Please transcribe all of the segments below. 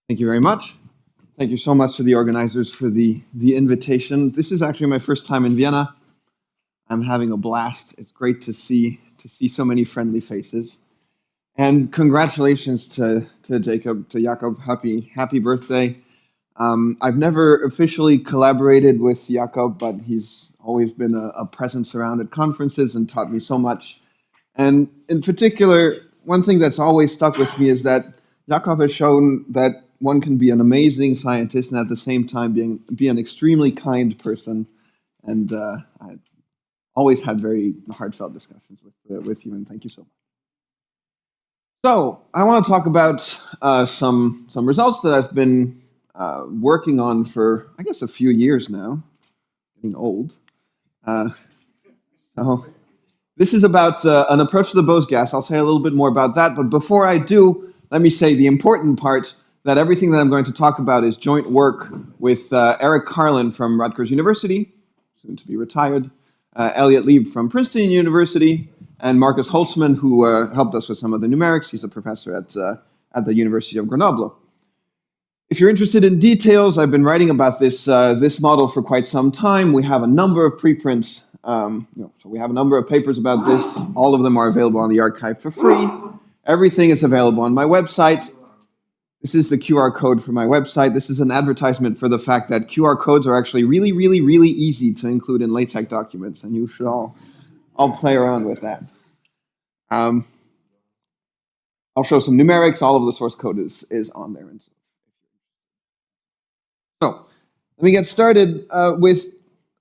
Thank you very much. Thank you so much to the organizers for the invitation. This is actually my first time in Vienna. I'm having a blast. It's great to see so many friendly faces. And congratulations to Jacob. Happy birthday. I've never officially collaborated with Jakob, but he's always been a presence around at conferences and taught me so much. And in particular, one thing that's always stuck with me is that Jakob has shown that one can be an amazing scientist and at the same time be an extremely kind person. And I always had very heartfelt discussions with you, and thank you so much. So I want to talk about some results that I've been working on for, I guess, a few years now. Getting old. So this is about an approach to the Bose gas. I'll say a little bit more about that, but before I do, let me say the important part, that everything that I'm going to talk about is joint work with Eric Carlen from Rutgers University, soon to be retired, Elliot Lieb from Princeton University, and Marcus Holtzman, who helped us with some of the numerics. He's a professor at the University of Grenoble. If you're interested in details, I've been writing about this model for quite some time. We have a number of preprints. So we have a number of papers about this. All of them are available on the archive for free. Everything is available on my website. This is the QR code for my website. This is an advertisement for the fact that QR codes are actually really, really, really easy to include in LaTeX documents, and you should all play around with that. I'll show some numerics. All of the source code is on there. And so let me get started with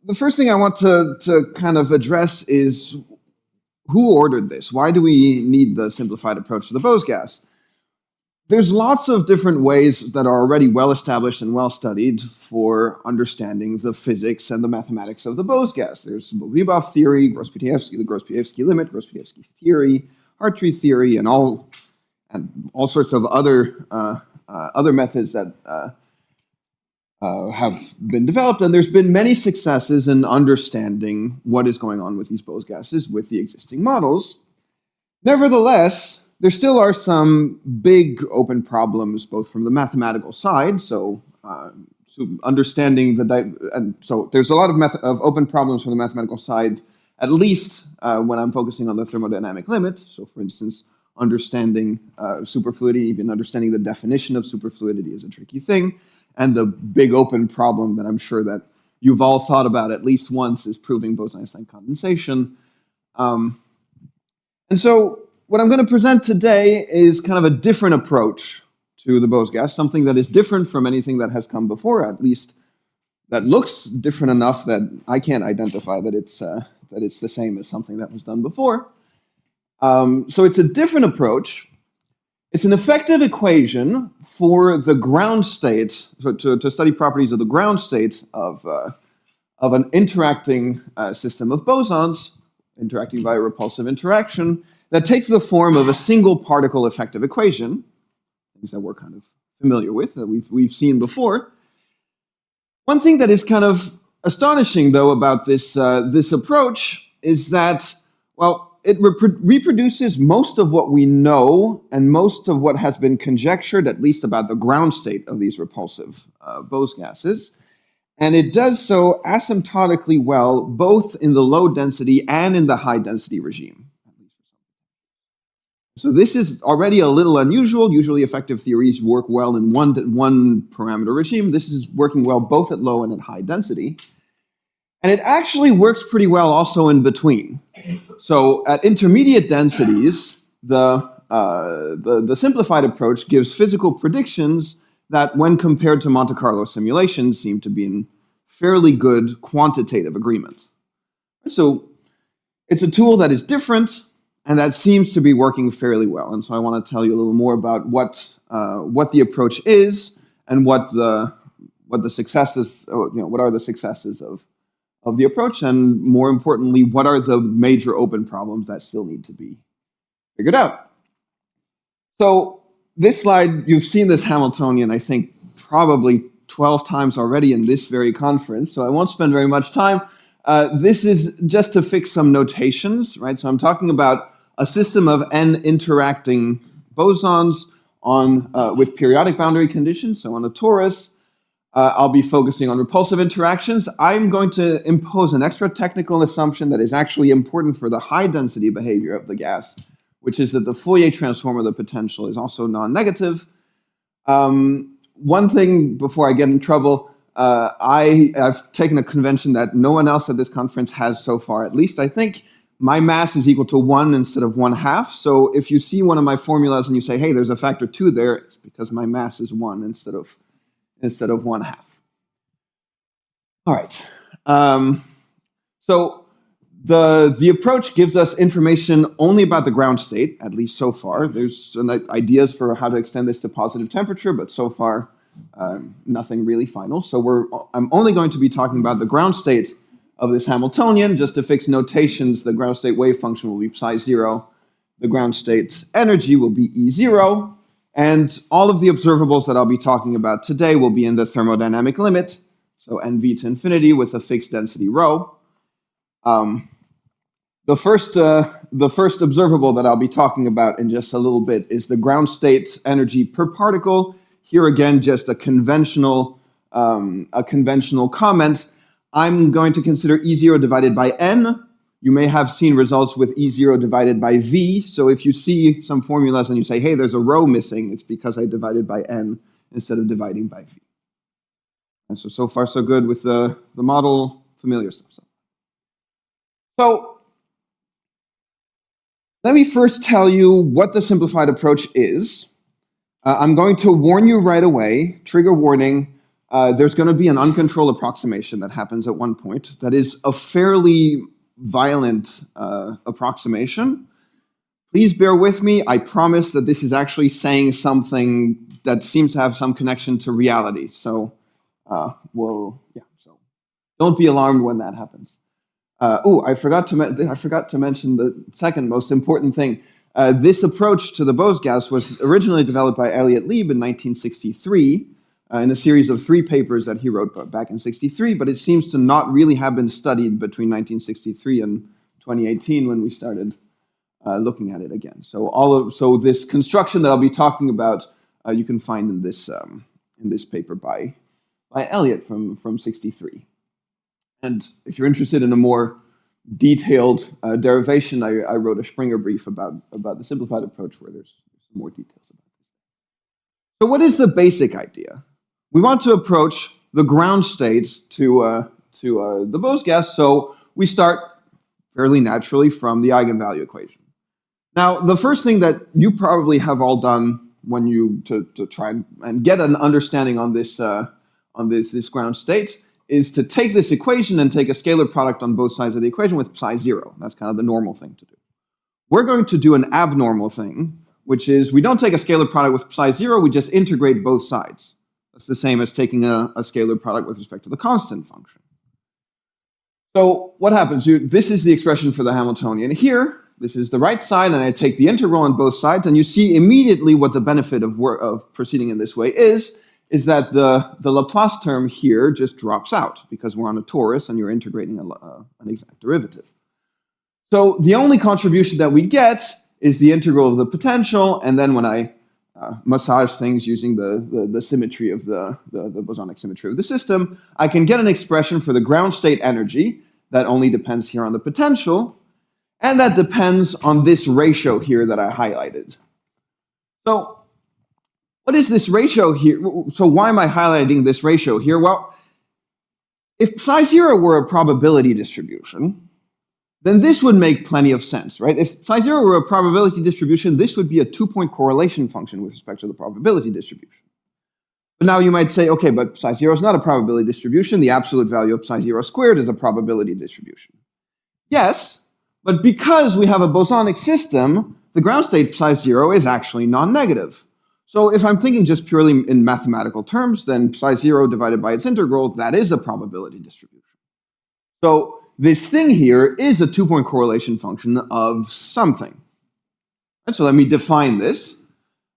the first thing I want to kind of address is who ordered this? Why do we need the simplified approach to the Bose gas? There's lots of different ways that are already well established and well studied for understanding the physics and the mathematics of the Bose gas. There's Bogolyubov theory, the Gross-Pietowski limit, Gross-Pietowski theory, Hartree theory, and all sorts of other methods that have been developed. And there's been many successes in understanding what is going on with these Bose gases with the existing models. Nevertheless, there still are some big open problems, both from the mathematical side. So understanding so there's a lot of open problems from the mathematical side, at least when I'm focusing on the thermodynamic limit. So for instance, understanding superfluidity, even understanding the definition of superfluidity is a tricky thing. And the big open problem that I'm sure that you've all thought about at least once is proving Bose-Einstein condensation. And so what I'm going to present today is kind of a different approach to the Bose gas, something that is different from anything that has come before, at least that looks different enough that I can't identify that it's the same as something that was done before. So it's a different approach. It's an effective equation for the ground state, so to study properties of the ground state of an interacting system of bosons, interacting via repulsive interaction, that takes the form of a single particle effective equation, things that we're kind of familiar with, that we've seen before. One thing that is kind of astonishing, though, about this approach is that, well, it reproduces most of what we know and most of what has been conjectured, at least about the ground state of these repulsive Bose gases. And it does so asymptotically well, both in the low density and in the high density regime. So this is already a little unusual. Usually effective theories work well in one parameter regime. This is working well both at low and at high density. And it actually works pretty well also in between. So at intermediate densities, the simplified approach gives physical predictions that when compared to Monte-Carlo simulations seem to be in fairly good quantitative agreement. So it's a tool that is different, and that seems to be working fairly well. And so I want to tell you a little more about what the approach is and what the successes, what are the successes of the approach, and more importantly, what are the major open problems that still need to be figured out. So this slide, you've seen this Hamiltonian, I think, probably 12 times already in this very conference, so I won't spend very much time. This is just to fix some notations, right? So I'm talking about a system of n interacting bosons, on with periodic boundary conditions. So on a torus, I'll be focusing on repulsive interactions. I'm going to impose an extra technical assumption that is actually important for the high density behavior of the gas, which is that the Fourier transform of the potential is also non-negative. One thing before I get in trouble, I've taken a convention that no one else at this conference has so far, at least I think. My mass is equal to 1 instead of 1/2. So if you see one of my formulas and you say, hey, there's a factor 2 there, it's because my mass is 1 instead of 1/2. All right. So the approach gives us information only about the ground state, at least so far. There's some ideas for how to extend this to positive temperature, but so far nothing really final. So I'm only going to be talking about the ground state of this Hamiltonian. Just to fix notations, the ground state wave function will be psi0. The ground state energy will be E0. And all of the observables that I'll be talking about today will be in the thermodynamic limit, so NV to infinity with a fixed density rho. The first observable that I'll be talking about in just a little bit is the ground state energy per particle. Here again, just a conventional comment. I'm going to consider E0 divided by N. You may have seen results with E0 divided by V. So if you see some formulas and you say, hey, there's a rho missing, it's because I divided by N instead of dividing by V. And so far so good with the model, familiar stuff. So let me first tell you what the simplified approach is. I'm going to warn you right away, trigger warning, there's going to be an uncontrolled approximation that happens at one point. That is a fairly violent approximation. Please bear with me. I promise that this is actually saying something that seems to have some connection to reality. So, so don't be alarmed when that happens. I forgot to mention the second most important thing. This approach to the Bose gas was originally developed by Elliott Lieb in 1963 in a series of 3 papers that he wrote back in 63, but it seems to not really have been studied between 1963 and 2018 when we started looking at it again. So this construction that I'll be talking about, you can find in this paper by Elliott from 63. And if you're interested in a more detailed derivation, I wrote a Springer brief about the simplified approach where there's some more details about this. So what is the basic idea? We want to approach the ground state to the Bose gas, so we start fairly naturally from the eigenvalue equation. Now, the first thing that you probably have all done when you to try and get an understanding on this ground state is to take this equation and take a scalar product on both sides of the equation with psi0. That's kind of the normal thing to do. We're going to do an abnormal thing, which is we don't take a scalar product with psi0, we just integrate both sides. That's the same as taking a scalar product with respect to the constant function. So what happens? This is the expression for the Hamiltonian here. This is the right side, and I take the integral on both sides, and you see immediately what the benefit of proceeding in this way is that the Laplace term here just drops out because we're on a torus and you're integrating an exact derivative. So the only contribution that we get is the integral of the potential, and then when I massage things using the symmetry of the bosonic symmetry of the system, I can get an expression for the ground state energy that only depends here on the potential, and that depends on this ratio here that I highlighted. So what is this ratio here? So why am I highlighting this ratio here? Well, if psi0 were a probability distribution, then this would make plenty of sense, right? If psi0 were a probability distribution, this would be a 2-point correlation function with respect to the probability distribution. But now you might say, okay, but psi0 is not a probability distribution. The absolute value of psi0 squared is a probability distribution. Yes, but because we have a bosonic system, the ground state psi0 is actually non-negative. So if I'm thinking just purely in mathematical terms, then psi0 divided by its integral, that is a probability distribution. So this thing here is a 2-point correlation function of something. And so let me define this.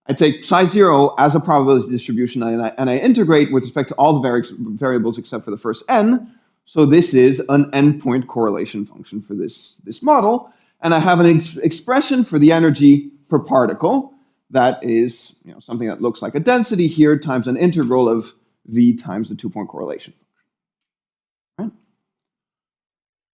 I take psi0 as a probability distribution, and I integrate with respect to all the variables except for the first n. So this is an n-point correlation function for this model. And I have an expression for the energy per particle that is something that looks like a density here times an integral of v times the 2-point correlation. Right?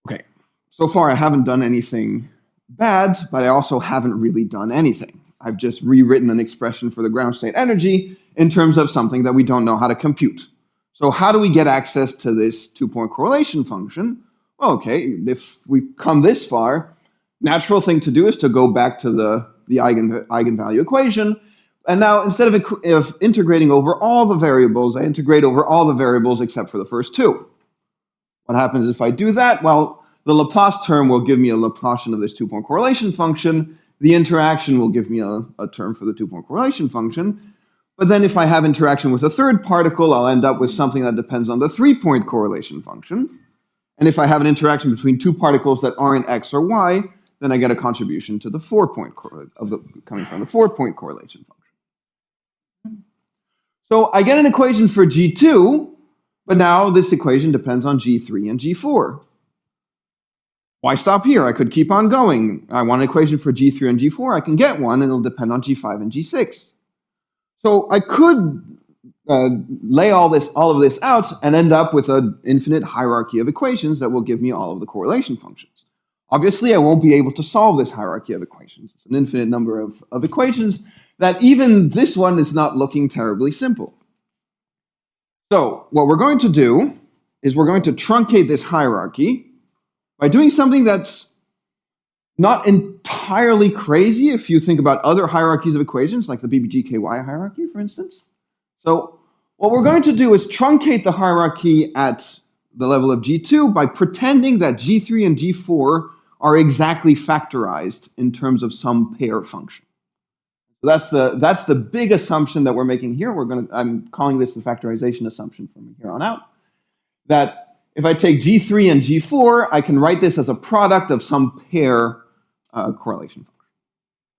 Okay, so far I haven't done anything bad, but I also haven't really done anything. I've just rewritten an expression for the ground state energy in terms of something that we don't know how to compute. So how do we get access to this 2-point correlation function? Well, okay, if we've come this far, natural thing to do is to go back to the eigenvalue equation. And now instead of integrating over all the variables, I integrate over all the variables except for the first two. What happens if I do that? Well, the Laplace term will give me a Laplacian of this 2-point correlation function. The interaction will give me a term for the 2-point correlation function. But then if I have interaction with a third particle, I'll end up with something that depends on the 3-point correlation function. And if I have an interaction between two particles that aren't x or y, then I get a contribution to the 4-point coming from the 4-point correlation function. So I get an equation for G2, but now this equation depends on G3 and G4. Why stop here? I could keep on going. I want an equation for G3 and G4. I can get one, and it'll depend on G5 and G6. So I could lay all of this out and end up with an infinite hierarchy of equations that will give me all of the correlation functions. Obviously, I won't be able to solve this hierarchy of equations. It's an infinite number of equations that even this one is not looking terribly simple. So what we're going to do is we're going to truncate this hierarchy by doing something that's not entirely crazy if you think about other hierarchies of equations, like the BBGKY hierarchy, for instance. So what we're going to do is truncate the hierarchy at the level of G2 by pretending that G3 and G4 are exactly factorized in terms of some pair function. So that's the big assumption that we're making here. I'm calling this the factorization assumption from here on out. That if I take G3 and G4, I can write this as a product of some pair correlation function.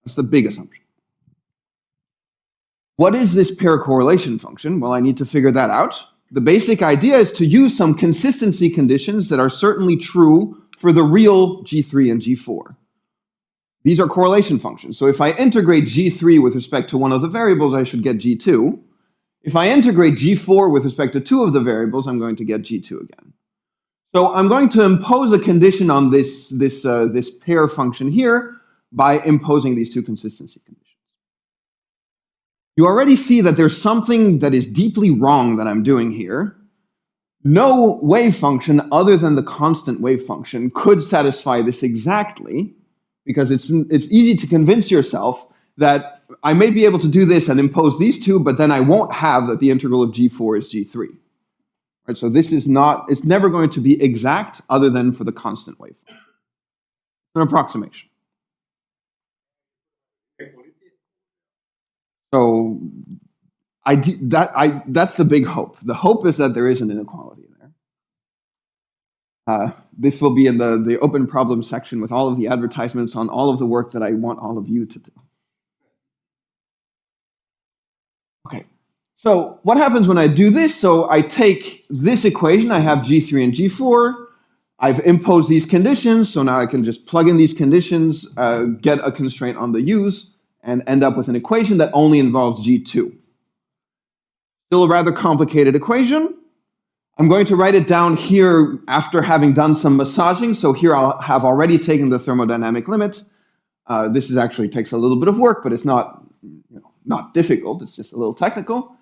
That's the big assumption. What is this pair correlation function? Well, I need to figure that out. The basic idea is to use some consistency conditions that are certainly true for the real G3 and G4. These are correlation functions. So if I integrate G3 with respect to one of the variables, I should get G2. If I integrate G4 with respect to two of the variables, I'm going to get G2 again. So I'm going to impose a condition on this pair function here by imposing these two consistency conditions. You already see that there's something that is deeply wrong that I'm doing here. No wave function other than the constant wave function could satisfy this exactly, because it's easy to convince yourself that I may be able to do this and impose these two, but then I won't have that the integral of G4 is G3. Right, so this is it's never going to be exact other than for the constant wave function. It's an approximation. So that's the big hope. The hope is that there is an inequality there. This will be in the open problem section with all of the advertisements on all of the work that I want all of you to do. Okay, so what happens when I do this? So I take this equation, I have G3 and G4, I've imposed these conditions, so now I can just plug in these conditions, get a constraint on the U's, and end up with an equation that only involves G2. Still a rather complicated equation. I'm going to write it down here after having done some massaging. So here I'll have already taken the thermodynamic limit. This actually takes a little bit of work, but it's not difficult. It's just a little technical.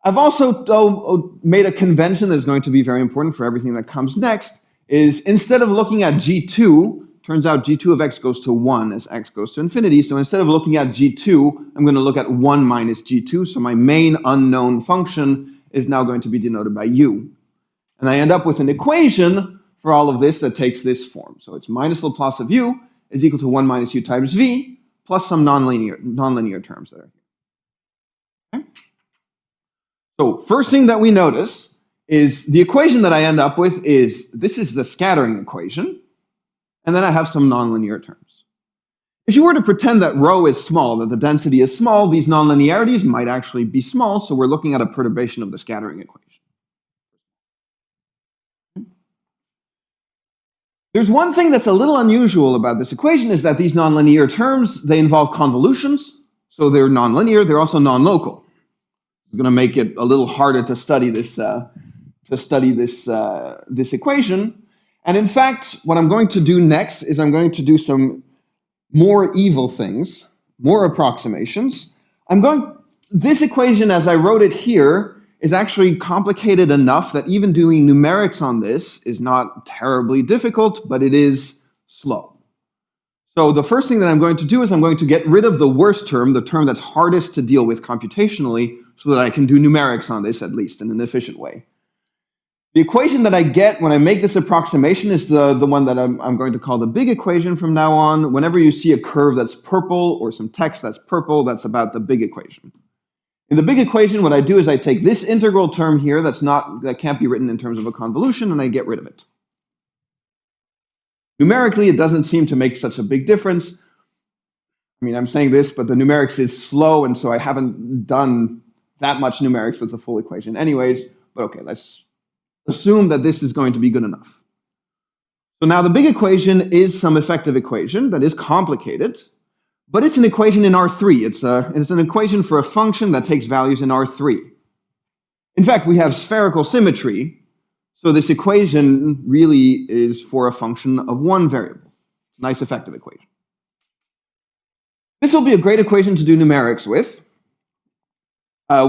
I've also made a convention that's going to be very important for everything that comes next, is instead of looking at G2, turns out G2 of x goes to 1 as x goes to infinity. So instead of looking at G2, I'm going to look at 1 minus G2. So my main unknown function is now going to be denoted by u. And I end up with an equation for all of this that takes this form. So it's minus Laplace of u is equal to 1 minus u times v plus some nonlinear terms there. Okay? So first thing that we notice is the equation that I end up with is, this is the scattering equation. And then I have some nonlinear terms. If you were to pretend that rho is small, that the density is small, these nonlinearities might actually be small, so we're looking at a perturbation of the scattering equation. There's one thing that's a little unusual about this equation is that these nonlinear terms, they involve convolutions. So they're nonlinear, they're also non-local. It's going to make it a little harder to study this this equation. And in fact, what I'm going to do next is I'm going to do some more evil things, more approximations. This equation, as I wrote it here, is actually complicated enough that even doing numerics on this is not terribly difficult, but it is slow. So the first thing that I'm going to do is I'm going to get rid of the worst term, the term that's hardest to deal with computationally, so that I can do numerics on this, at least in an efficient way. The equation that I get when I make this approximation is the one that I'm going to call the big equation from now on. Whenever you see a curve that's purple or some text that's purple, that's about the big equation. In the big equation, what I do is I take this integral term here that can't be written in terms of a convolution, and I get rid of it. Numerically, it doesn't seem to make such a big difference. I mean, I'm saying this, but the numerics is slow, and so I haven't done that much numerics with the full equation anyways. But okay, let's assume that this is going to be good enough. So now the big equation is some effective equation that is complicated, but it's an equation in R3. It's an equation for a function that takes values in R3. In fact, we have spherical symmetry, so this equation really is for a function of one variable. It's a nice effective equation. This will be a great equation to do numerics with.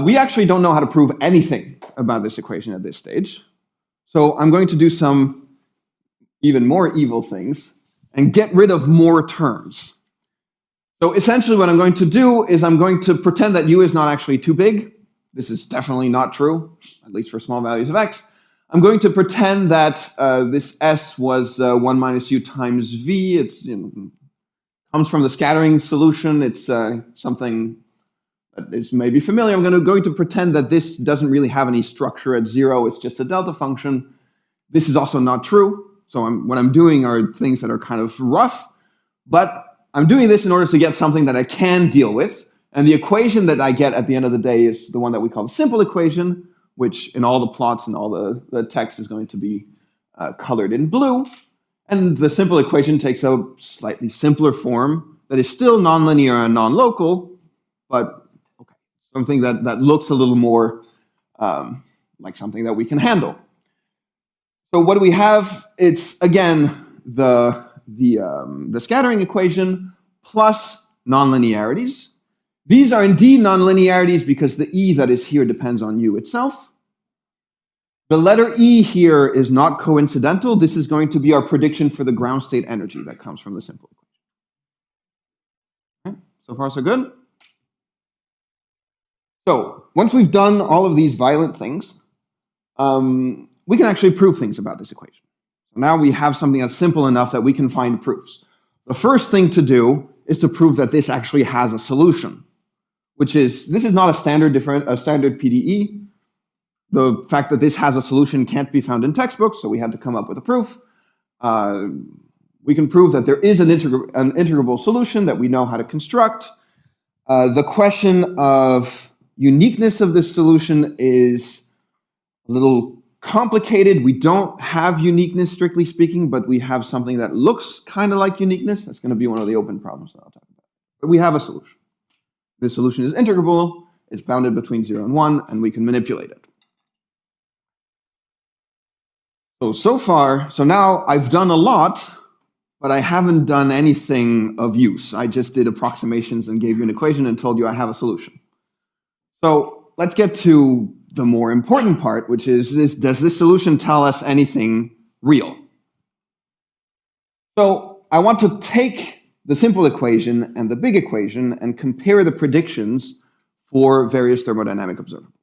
We actually don't know how to prove anything about this equation at this stage. So I'm going to do some even more evil things and get rid of more terms. So essentially what I'm going to do is I'm going to pretend that u is not actually too big. This is definitely not true, at least for small values of x. I'm going to pretend that this s was 1 minus u times v. It comes from the scattering solution. It's something that is maybe familiar. I'm going to pretend that this doesn't really have any structure at 0. It's just a delta function. This is also not true. So what I'm doing are things that are kind of rough, but I'm doing this in order to get something that I can deal with. And the equation that I get at the end of the day is the one that we call the simple equation, which in all the plots and all the text is going to be colored in blue. And the simple equation takes a slightly simpler form that is still nonlinear and non-local, but okay, something that looks a little more like something that we can handle. So what do we have? It's, again, the scattering equation plus nonlinearities. These are indeed nonlinearities because the e that is here depends on u itself. The letter E here is not coincidental. This is going to be our prediction for the ground state energy that comes from the simple equation. Okay, so far so good? So once we've done all of these violent things, we can actually prove things about this equation. So now we have something that's simple enough that we can find proofs. The first thing to do is to prove that this actually has a solution, which is, this is not a standard PDE. The fact that this has a solution can't be found in textbooks, so we had to come up with a proof. We can prove that there is an integrable solution that we know how to construct. The question of uniqueness of this solution is a little complicated. We don't have uniqueness, strictly speaking, but we have something that looks kind of like uniqueness. That's going to be one of the open problems that I'll talk about. But we have a solution. This solution is integrable, it's bounded between 0 and 1, and we can manipulate it. So now I've done a lot, but I haven't done anything of use. I just did approximations and gave you an equation and told you I have a solution. So let's get to the more important part, which is does this solution tell us anything real? So I want to take the simple equation and the big equation and compare the predictions for various thermodynamic observables.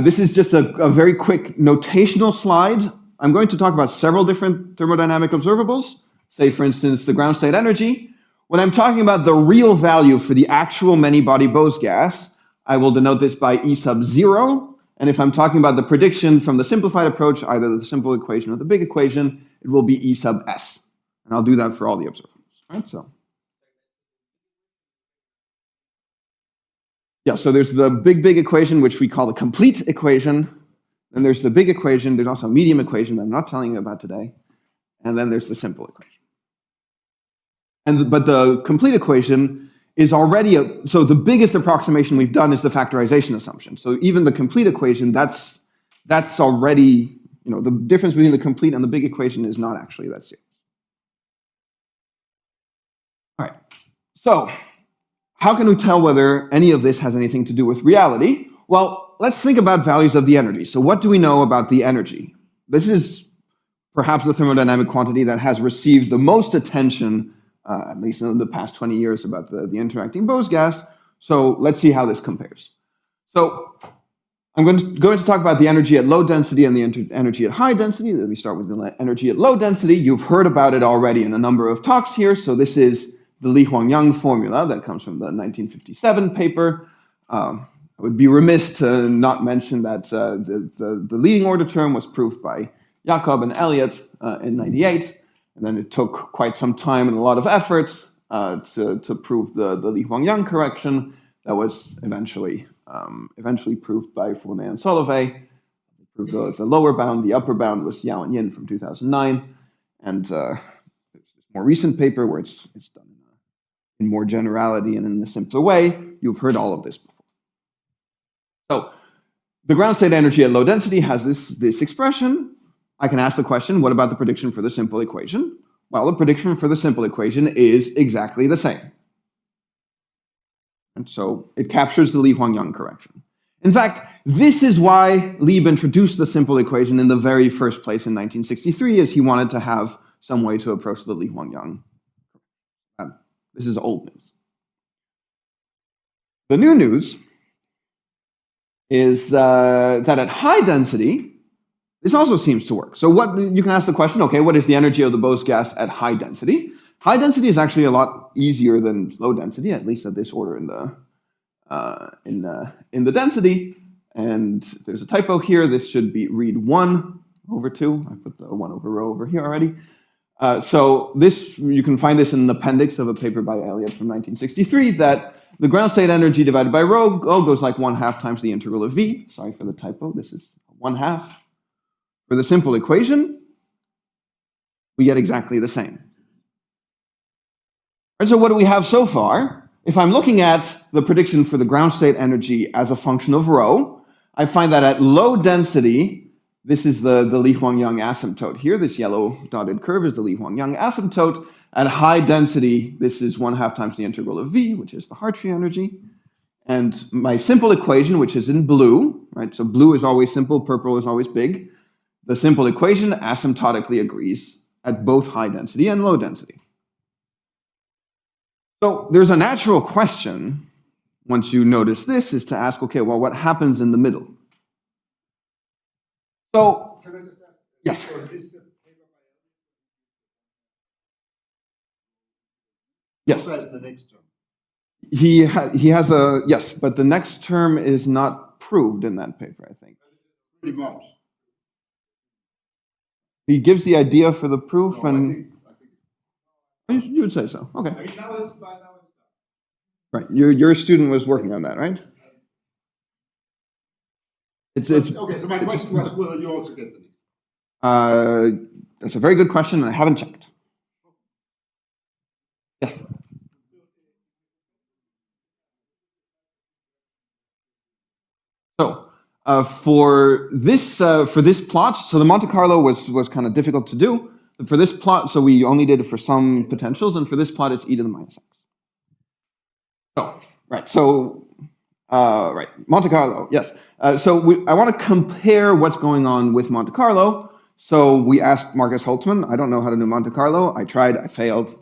This is just a very quick notational slide. I'm going to talk about several different thermodynamic observables, say, for instance, the ground state energy. When I'm talking about the real value for the actual many-body Bose gas, I will denote this by E sub 0. And if I'm talking about the prediction from the simplified approach, either the simple equation or the big equation, it will be E sub s. And I'll do that for all the observables. Right? So there's the big equation, which we call the complete equation. Then there's the big equation. There's also a medium equation that I'm not telling you about today. And then there's the simple equation. But the complete equation is already so the biggest approximation we've done is the factorization assumption. So even the complete equation, that's already, the difference between the complete and the big equation is not actually that serious. All right, so how can we tell whether any of this has anything to do with reality? Well, let's think about values of the energy. So what do we know about the energy? This is perhaps the thermodynamic quantity that has received the most attention, at least in the past 20 years, about the interacting Bose gas. So let's see how this compares. So I'm going to talk about the energy at low density and the energy at high density. Let me start with the energy at low density. You've heard about it already in a number of talks here. So this is the Li-Huang-Yang formula that comes from the 1957 paper. I would be remiss to not mention that the leading order term was proved by Jacob and Elliott in 98, and then it took quite some time and a lot of effort to prove the Li-Huang-Yang correction that was eventually proved by Fournet and Solovay. Proved the lower bound, the upper bound was Yao and Yin from 2009, and there's this more recent paper where it's done in more generality and in a simpler way. You've heard all of this before. So the ground state energy at low density has this expression. I can ask the question, what about the prediction for the simple equation? Well, the prediction for the simple equation is exactly the same. And so it captures the Li-Huang-Yang correction. In fact, this is why Lieb introduced the simple equation in the very first place in 1963, as he wanted to have some way to approach the Li-Huang-Yang. This is old news. The new news is that at high density, this also seems to work. So you can ask the question, okay, what is the energy of the Bose gas at high density? High density is actually a lot easier than low density, at least at this order in the density. And there's a typo here. This should be read 1/2. I put the 1/rho over here already. So this, you can find this in an appendix of a paper by Elliott from 1963, that the ground state energy divided by rho goes like 1/2 times the integral of V. Sorry for the typo. This is 1/2. For the simple equation, we get exactly the same. And so what do we have so far? If I'm looking at the prediction for the ground state energy as a function of rho, I find that at low density, this is the Li-Huang-Yang asymptote here. This yellow dotted curve is the Li-Huang-Yang asymptote. At high density, this is 1/2 times the integral of V, which is the Hartree energy. And my simple equation, which is in blue, right? So blue is always simple, purple is always big. The simple equation asymptotically agrees at both high density and low density. So there's a natural question, once you notice this, is to ask, okay, well, what happens in the middle? So, can I just ask? Yes. Yes. Also has the next term. He has a, yes, but the next term is not proved in that paper, I think. Pretty much. He gives the idea for the proof, no, and I think you would say so. Okay. I mean, right. Your student was working on that, right? It's okay. So my question was, will you also get the next? That's a very good question, and I haven't checked. Yes. So for this plot, so the Monte-Carlo was kind of difficult to do. For this plot, so we only did it for some potentials, and for this plot, it's e to the minus x. So right, Monte-Carlo, yes. I want to compare what's going on with Monte-Carlo. So we asked Marcus Holtzman. I don't know how to do Monte-Carlo. I tried, I failed.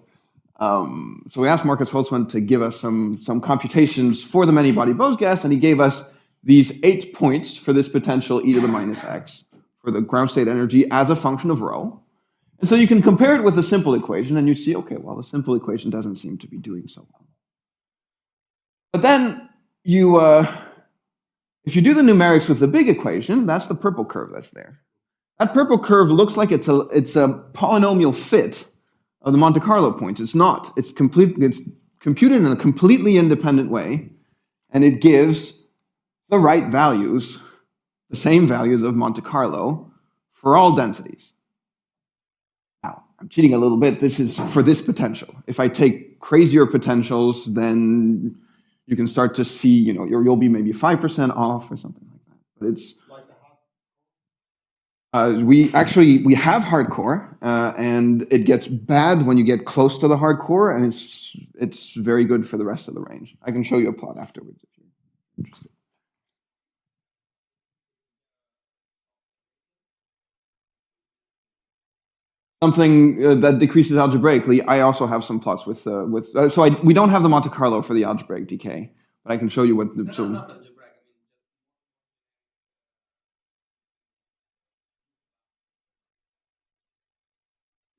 So we asked Marcus Holtzman to give us some computations for the many-body Bose gas, and he gave us these 8 points for this potential e to the minus x for the ground state energy as a function of rho. And so you can compare it with the simple equation, and you see, okay, well, the simple equation doesn't seem to be doing so well. But then if you do the numerics with the big equation, that's the purple curve that's there. That purple curve looks like it's a polynomial fit of the Monte-Carlo points. It's not. It's computed in a completely independent way, and it gives the right values, the same values of Monte-Carlo for all densities. Now, I'm cheating a little bit. This is for this potential. If I take crazier potentials, then you can start to see, you'll be maybe 5% off or something like that. But it's we have hardcore, and it gets bad when you get close to the hardcore, and it's very good for the rest of the range. I can show you a plot afterwards if you're interested. Something that decreases algebraically. I also have some plots with we don't have the Monte-Carlo for the algebraic decay, but I can show you what the not algebraic.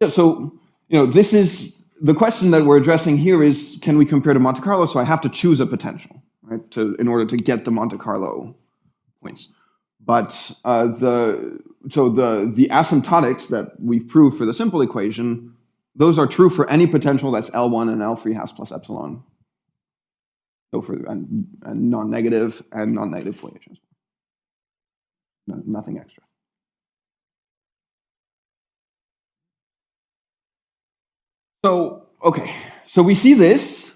Yeah, so this is the question that we're addressing here is, can we compare to Monte-Carlo? So I have to choose a potential, right, in order to get the Monte-Carlo points. But the asymptotics that we've proved for the simple equation, those are true for any potential that's L1 and L3 halves plus epsilon. So for and non-negative and non-negative Fourier transform. Nothing extra. So, okay, so we see this.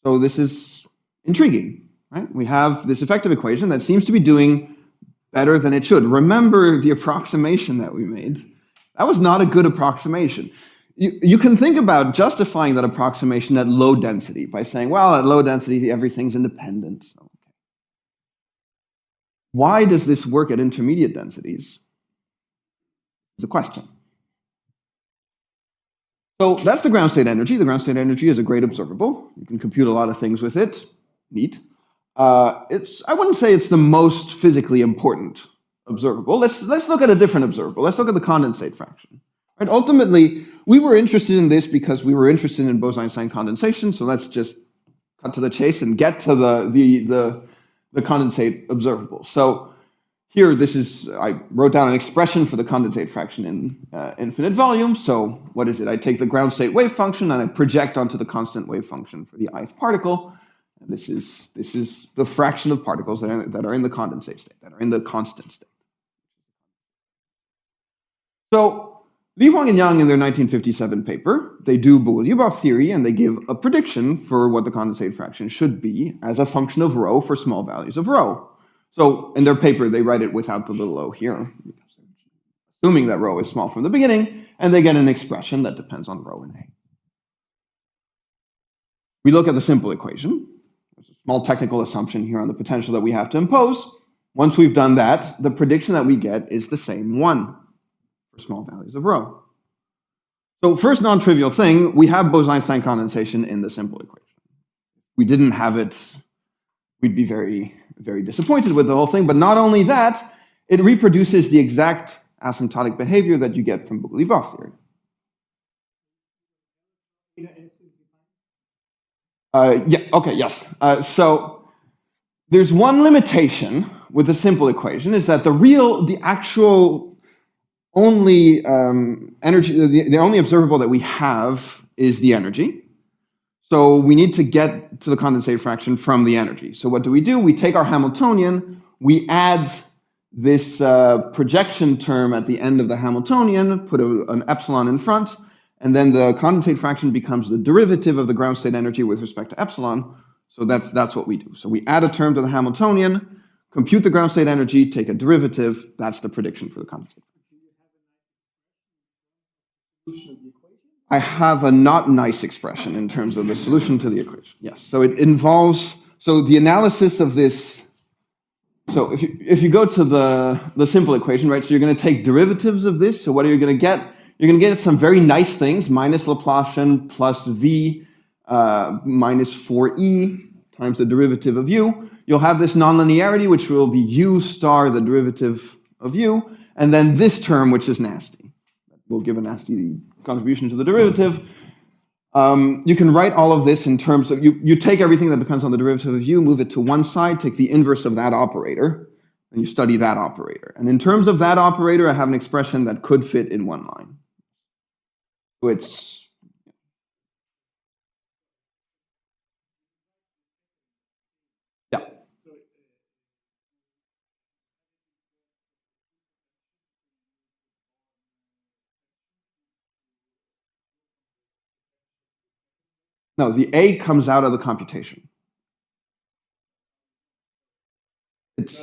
So this is intriguing, right? We have this effective equation that seems to be doing better than it should. Remember the approximation that we made. That was not a good approximation. You can think about justifying that approximation at low density by saying, well, at low density, everything's independent. So, okay. Why does this work at intermediate densities? Is the question. So that's the ground state energy. The ground state energy is a great observable. You can compute a lot of things with it. Neat. I wouldn't say it's the most physically important observable. Let's look at a different observable. Let's look at the condensate fraction. Right? Ultimately, we were interested in this because we were interested in Bose-Einstein condensation. So let's just cut to the chase and get to the condensate observable. So here, I wrote down an expression for the condensate fraction in infinite volume. So what is it? I take the ground state wave function and I project onto the constant wave function for the ith particle. And this is the fraction of particles that are in the condensate state, that are in the constant state. So Lieb and I in their 1957 paper, they do Bogolyubov theory and they give a prediction for what the condensate fraction should be as a function of rho for small values of rho. So in their paper, they write it without the little o here, assuming that rho is small from the beginning, and they get an expression that depends on rho and a. We look at the simple equation. There's a small technical assumption here on the potential that we have to impose. Once we've done that, the prediction that we get is the same one for small values of rho. So first non-trivial thing, we have Bose-Einstein condensation in the simple equation. We didn't have it, we'd be very, very disappointed with the whole thing. But not only that, it reproduces the exact asymptotic behavior that you get from Bogolyubov theory. Yes. So there's one limitation with the simple equation is that the actual only energy, the only observable that we have is the energy. So we need to get to the condensate fraction from the energy. So what do? We take our Hamiltonian, we add this projection term at the end of the Hamiltonian, put an epsilon in front, and then the condensate fraction becomes the derivative of the ground state energy with respect to epsilon. So that's what we do. So we add a term to the Hamiltonian, compute the ground state energy, take a derivative. That's the prediction for the condensate. I have a not nice expression in terms of the solution to the equation. Yes. So it involves, so the analysis of this, so if you go to the simple equation, right, so you're going to take derivatives of this. So what are you going to get? You're going to get some very nice things, minus Laplacian plus v minus 4e times the derivative of u. You'll have this nonlinearity, which will be u star the derivative of u, and then this term, which is nasty. We'll give a nasty contribution to the derivative. You can write all of this in terms of, you take everything that depends on the derivative of u, move it to one side, take the inverse of that operator, and you study that operator. And in terms of that operator, I have an expression that could fit in one line. So it's, yeah. No, the A comes out of the computation. It's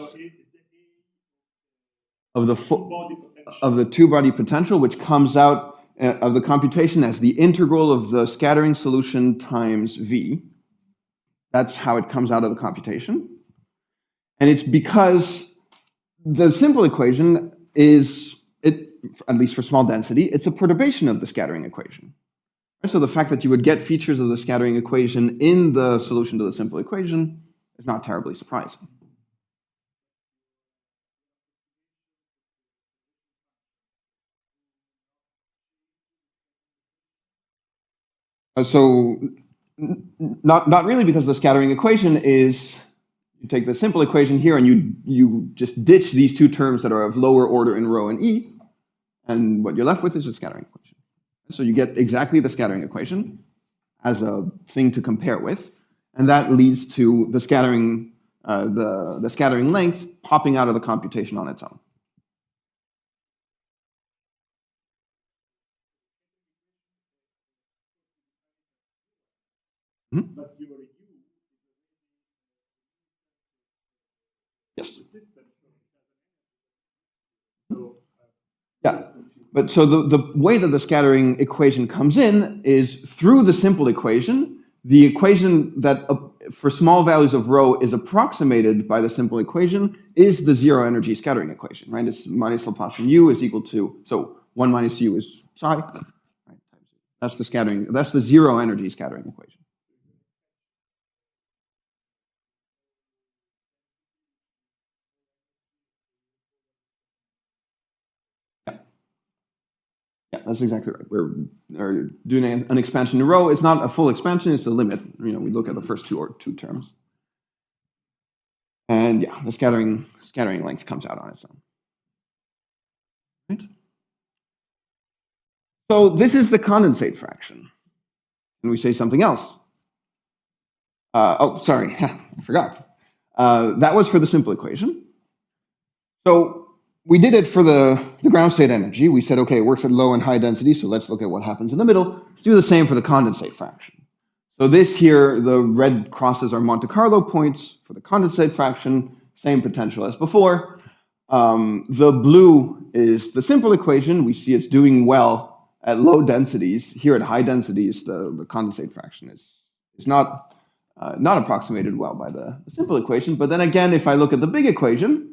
of the two-body potential, which comes out of the computation as the integral of the scattering solution times V. That's how it comes out of the computation. And it's because the simple equation is, at least for small density, it's a perturbation of the scattering equation. So the fact that you would get features of the scattering equation in the solution to the simple equation is not terribly surprising. So not really, because the scattering equation is, you take the simple equation here and you just ditch these two terms that are of lower order in rho and E, and what you're left with is a scattering equation. So you get exactly the scattering equation as a thing to compare with, and that leads to the scattering length popping out of the computation on its own. Mm-hmm. Yes. Yeah, but so the way that the scattering equation comes in is through the simple equation. The equation that for small values of rho is approximated by the simple equation is the zero energy scattering equation, right? It's minus Laplacian u is equal to, so 1 minus u is psi. Right? That's the scattering, that's the zero energy scattering equation. Yeah, that's exactly right. We're doing an expansion to rho. It's not a full expansion, it's a limit. We look at the first two terms. And yeah, the scattering length comes out on its own. Right? So this is the condensate fraction. Can we say something else? Oh, sorry, I forgot. That was for the simple equation. So we did it for the ground state energy. We said, okay, it works at low and high density, so let's look at what happens in the middle. Let's do the same for the condensate fraction. So this here, the red crosses are Monte-Carlo points for the condensate fraction, same potential as before. The blue is the simple equation. We see it's doing well at low densities. Here at high densities, the condensate fraction is not approximated well by the simple equation. But then again, if I look at the big equation,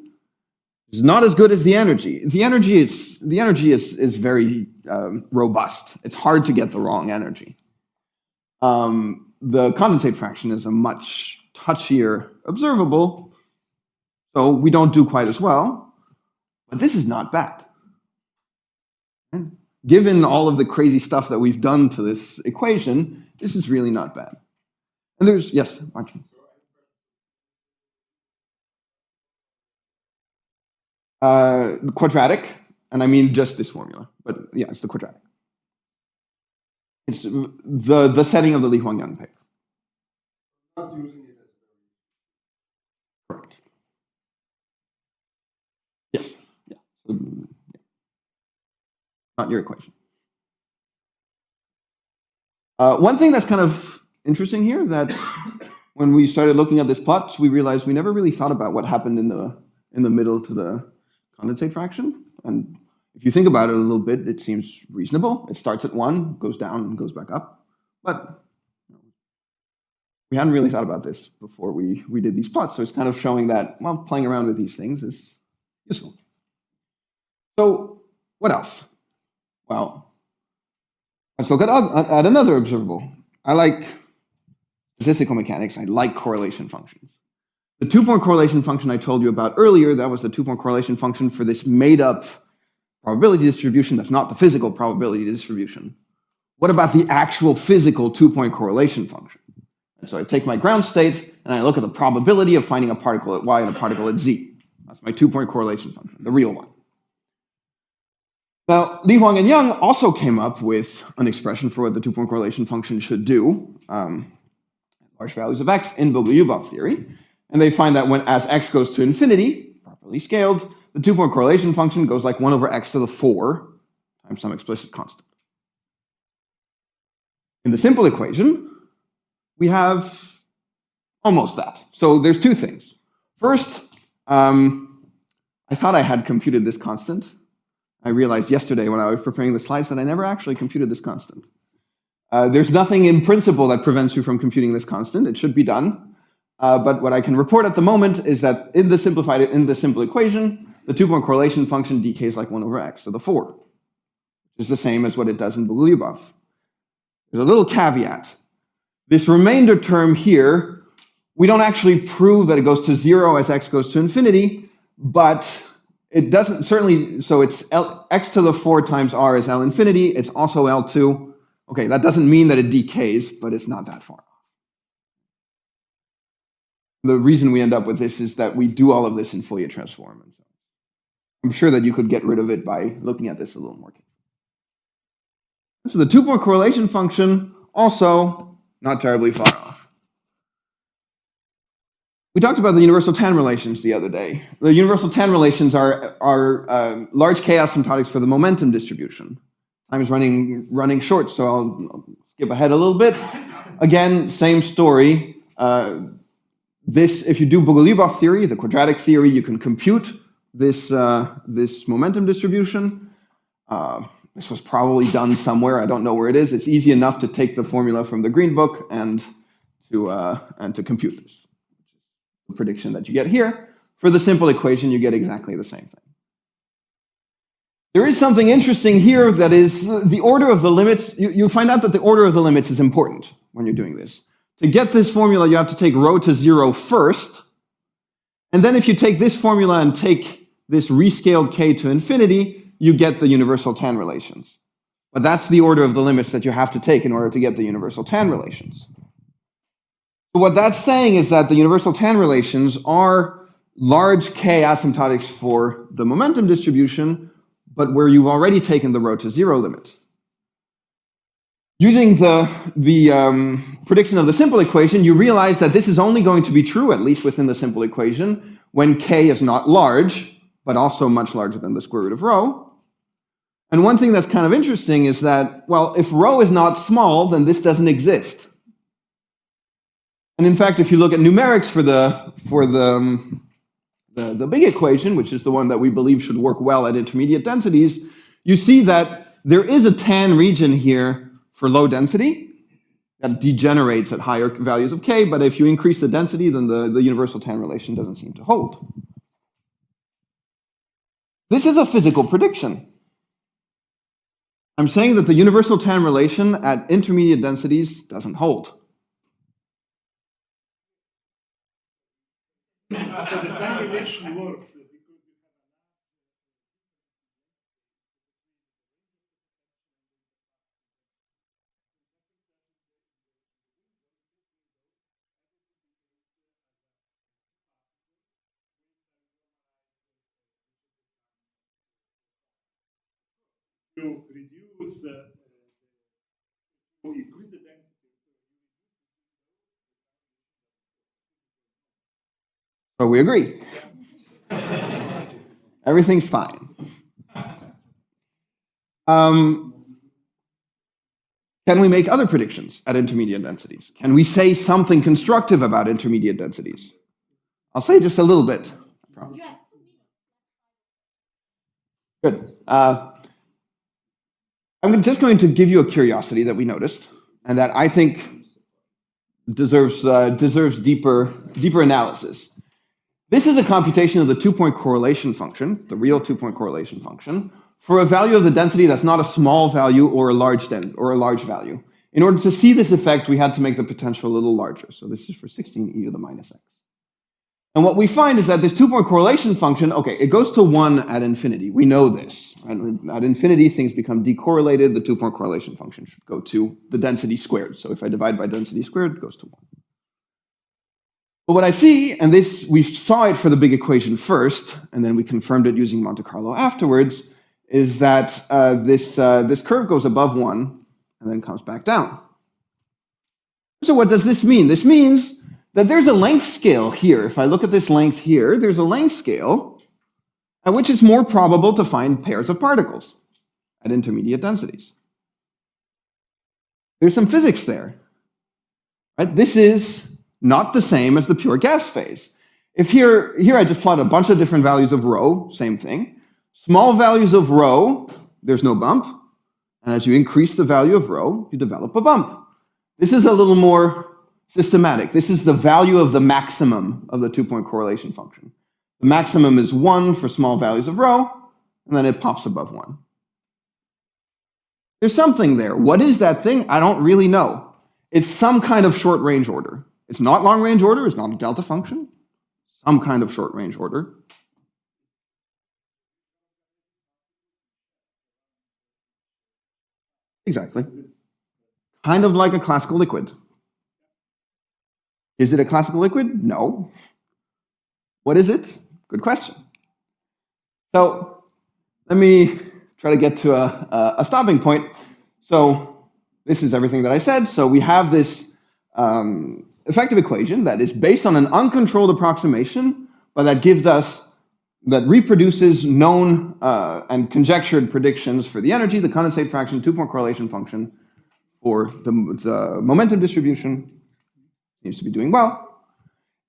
it's not as good as the energy. The energy is very robust. It's hard to get the wrong energy. The condensate fraction is a much touchier observable, so we don't do quite as well. But this is not bad. Given all of the crazy stuff that we've done to this equation, this is really not bad. And there's, yes, Martin. Quadratic, and I mean just this formula, but yeah, it's the quadratic. It's the setting of the Li Huang Yang paper. Not using it as correct. Yes. Yeah. Not your equation. One thing that's kind of interesting here, that when we started looking at this plot, we realized we never really thought about what happened in the middle to the condensate fraction. And if you think about it a little bit, it seems reasonable. It starts at 1, goes down, and goes back up. But we hadn't really thought about this before we did these plots. So it's kind of showing that, well, playing around with these things is useful. So what else? Well, let's look at another observable. I like statistical mechanics. I like correlation functions. The 2-point correlation function I told you about earlier, that was the 2-point correlation function for this made-up probability distribution that's not the physical probability distribution. What about the actual physical 2-point correlation function? And so I take my ground state and I look at the probability of finding a particle at y and a particle at z. That's my 2-point correlation function, the real one. Now, Li, Huang, and Yang also came up with an expression for what the 2-point correlation function should do at large values of x in Bogolyubov theory. And they find that as x goes to infinity, properly scaled, the 2-point correlation function goes like 1 over x to the 4 times some explicit constant. In the simple equation, we have almost that. So there's two things. First, I thought I had computed this constant. I realized yesterday when I was preparing the slides that I never actually computed this constant. There's nothing in principle that prevents you from computing this constant. It should be done. But what I can report at the moment is that in the simple equation, the two-point correlation function decays like 1 over x to the 4, which is the same as what it does in Bogolyubov. There's a little caveat. This remainder term here, we don't actually prove that it goes to 0 as x goes to infinity, but it doesn't certainly, so it's x to the 4 times r is L infinity, it's also L2. Okay, that doesn't mean that it decays, but it's not that far off. The reason we end up with this is that we do all of this in Fourier transform. And so I'm sure that you could get rid of it by looking at this a little more carefully. So the two-point correlation function, also not terribly far off. We talked about the universal tan relations the other day. The universal tan relations are large K asymptotics for the momentum distribution. Time is running short, so I'll skip ahead a little bit. Again, same story. If you do Bogolyubov theory, the quadratic theory, you can compute this momentum distribution. This was probably done somewhere. I don't know where it is. It's easy enough to take the formula from the Green Book and to compute this. The prediction that you get here. For the simple equation, you get exactly the same thing. There is something interesting here that is the order of the limits. You find out that the order of the limits is important when you're doing this. To get this formula, you have to take rho to 0 first. And then if you take this formula and take this rescaled k to infinity, you get the universal tan relations. But that's the order of the limits that you have to take in order to get the universal tan relations. So what that's saying is that the universal tan relations are large K asymptotics for the momentum distribution, but where you've already taken the rho to 0 limit. Using the prediction of the simple equation, you realize that this is only going to be true, at least within the simple equation, when K is not large, but also much larger than the square root of rho. And one thing that's kind of interesting is that, well, if rho is not small, then this doesn't exist. And in fact, if you look at numerics for the big equation, which is the one that we believe should work well at intermediate densities, you see that there is a tan region here for low density that degenerates at higher values of K, but if you increase the density, then the universal tan relation doesn't seem to hold. This is a physical prediction. I'm saying that the universal tan relation at intermediate densities doesn't hold. So the tan relation works because you reduce, to increase the density. So we agree. Everything's fine. Can we make other predictions at intermediate densities? Can we say something constructive about intermediate densities? I'll say just a little bit. Good. I'm just going to give you a curiosity that we noticed, and that I think deserves deeper analysis. This is a computation of the two-point correlation function, the real two-point correlation function, for a value of the density that's not a small value or a large value. In order to see this effect, we had to make the potential a little larger. So this is for 16e to the minus x. And what we find is that this two-point correlation function, okay, it goes to 1 at infinity. We know this. Right? At infinity, things become decorrelated. The two-point correlation function should go to the density squared. So if I divide by density squared, it goes to 1. But what I see, and this we saw it for the big equation first, and then we confirmed it using Monte-Carlo afterwards, is that this curve goes above 1 and then comes back down. So what does this mean? This means that there's a length scale here. If I look at this length here, there's a length scale at which it's more probable to find pairs of particles at intermediate densities. There's some physics there. Right? This is not the same as the pure gas phase. If here I just plot a bunch of different values of rho, same thing. Small values of rho, there's no bump. And as you increase the value of rho, you develop a bump. This is a little more systematic. This is the value of the maximum of the two-point correlation function. The maximum is 1 for small values of rho, and then it pops above 1. There's something there. What is that thing? I don't really know. It's some kind of short-range order. It's not long-range order. It's not a delta function. Some kind of short-range order. Exactly. Kind of like a classical liquid. Is it a classical liquid? No. What is it? Good question. So let me try to get to a stopping point. So this is everything that I said. So we have this effective equation that is based on an uncontrolled approximation, but that reproduces known and conjectured predictions for the energy, the condensate fraction, two-point correlation function for the momentum distribution. Seems to be doing well.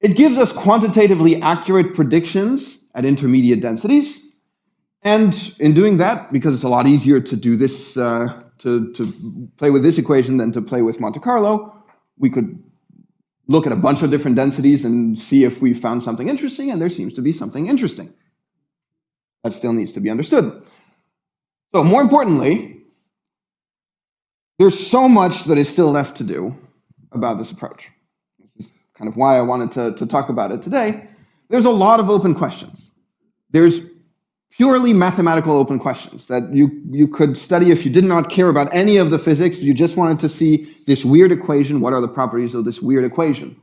It gives us quantitatively accurate predictions at intermediate densities. And in doing that, because it's a lot easier to do this, to play with this equation than to play with Monte-Carlo, we could look at a bunch of different densities and see if we found something interesting, and there seems to be something interesting. That still needs to be understood. So more importantly, there's so much that is still left to do about this approach. This is kind of why I wanted to talk about it today. There's a lot of open questions. There's purely mathematical open questions that you could study if you did not care about any of the physics. You just wanted to see this weird equation. What are the properties of this weird equation?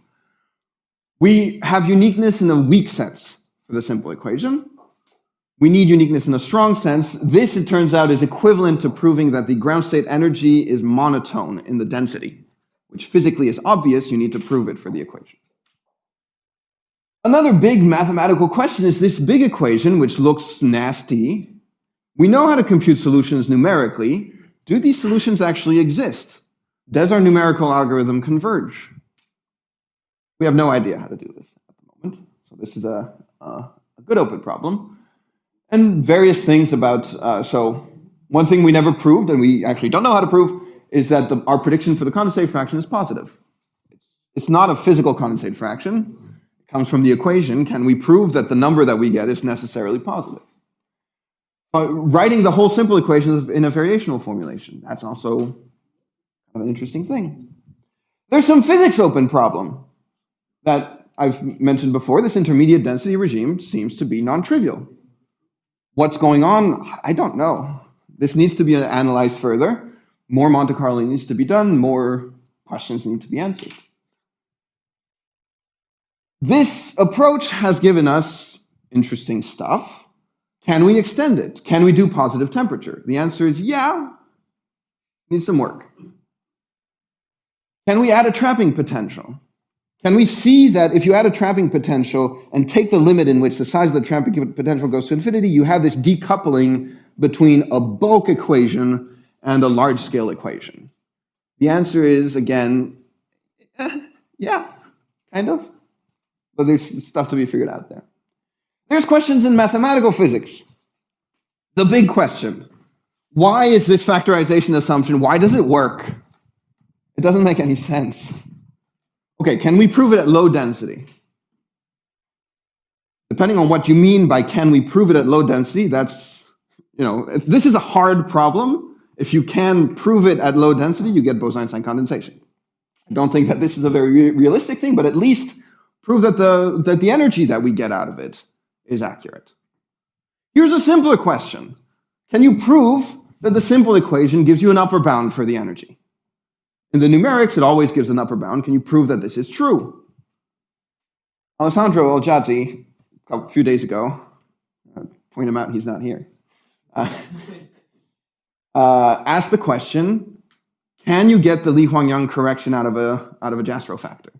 We have uniqueness in a weak sense for the simple equation. We need uniqueness in a strong sense. This, it turns out, is equivalent to proving that the ground state energy is monotone in the density, which physically is obvious. You need to prove it for the equation. Another big mathematical question is this big equation, which looks nasty. We know how to compute solutions numerically. Do these solutions actually exist? Does our numerical algorithm converge? We have no idea how to do this at the moment. So this is a good open problem. And various things about, so one thing we never proved, and we actually don't know how to prove, is that our prediction for the condensate fraction is positive. It's not a physical condensate fraction. It comes from the equation. Can we prove that the number that we get is necessarily positive? Writing the whole simple equation in a variational formulation, that's also kind of an interesting thing. There's some physics open problem that I've mentioned before. This intermediate density regime seems to be non-trivial. What's going on? I don't know. This needs to be analyzed further. More Monte-Carlo needs to be done. More questions need to be answered. This approach has given us interesting stuff. Can we extend it? Can we do positive temperature? The answer is yeah. Needs some work. Can we add a trapping potential? Can we see that if you add a trapping potential and take the limit in which the size of the trapping potential goes to infinity, you have this decoupling between a bulk equation and a large-scale equation? The answer is, again, yeah, kind of. But there's stuff to be figured out there. There's questions in mathematical physics. The big question, why is this factorization assumption, why does it work? It doesn't make any sense. Okay, can we prove it at low density? Depending on what you mean by can we prove it at low density, that's, this is a hard problem. If you can prove it at low density, you get Bose-Einstein condensation. I don't think that this is a very realistic thing, but at least prove that the energy that we get out of it is accurate. Here's a simpler question. Can you prove that the simple equation gives you an upper bound for the energy? In the numerics, it always gives an upper bound. Can you prove that this is true? Alessandro Elgiati, a few days ago, point him out, he's not here, asked the question, can you get the Li-Huang-Yang correction out of a Jastrow factor?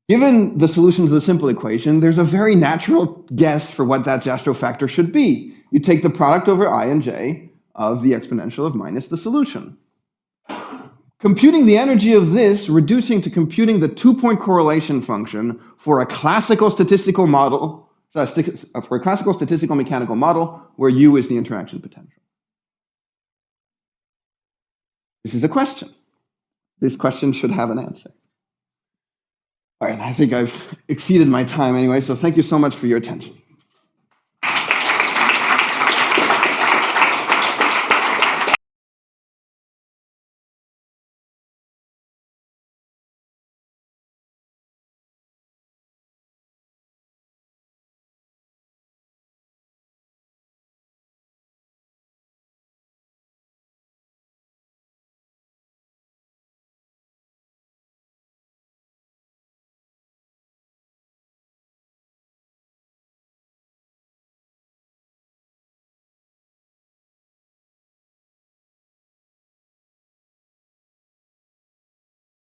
Given the solution to the simple equation, there's a very natural guess for what that Jastrow factor should be. You take the product over I and j of the exponential of minus the solution. computing the energy of this, reducing to computing the two-point correlation function for a classical statistical model, for a classical statistical mechanical model where U is the interaction potential. This is a question. This question should have an answer. All right, I think I've exceeded my time anyway, so thank you so much for your attention.